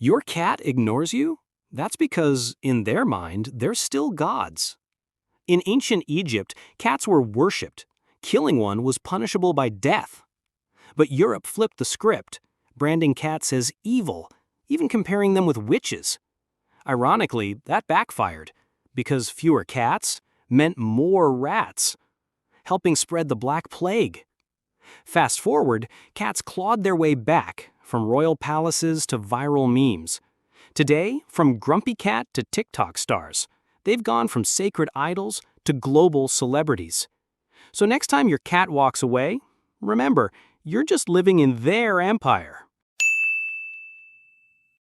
Your cat ignores you? That's because, in their mind, they're still gods. In ancient Egypt, cats were worshipped. Killing one was punishable by death. But Europe flipped the script, branding cats as evil, even comparing them with witches. Ironically, that backfired, because fewer cats meant more rats, helping spread the Black Plague. Fast forward, cats clawed their way back, from royal palaces to viral memes. Today, from grumpy cat to TikTok stars, they've gone from sacred idols to global celebrities. So next time your cat walks away, remember, you're just living in their empire.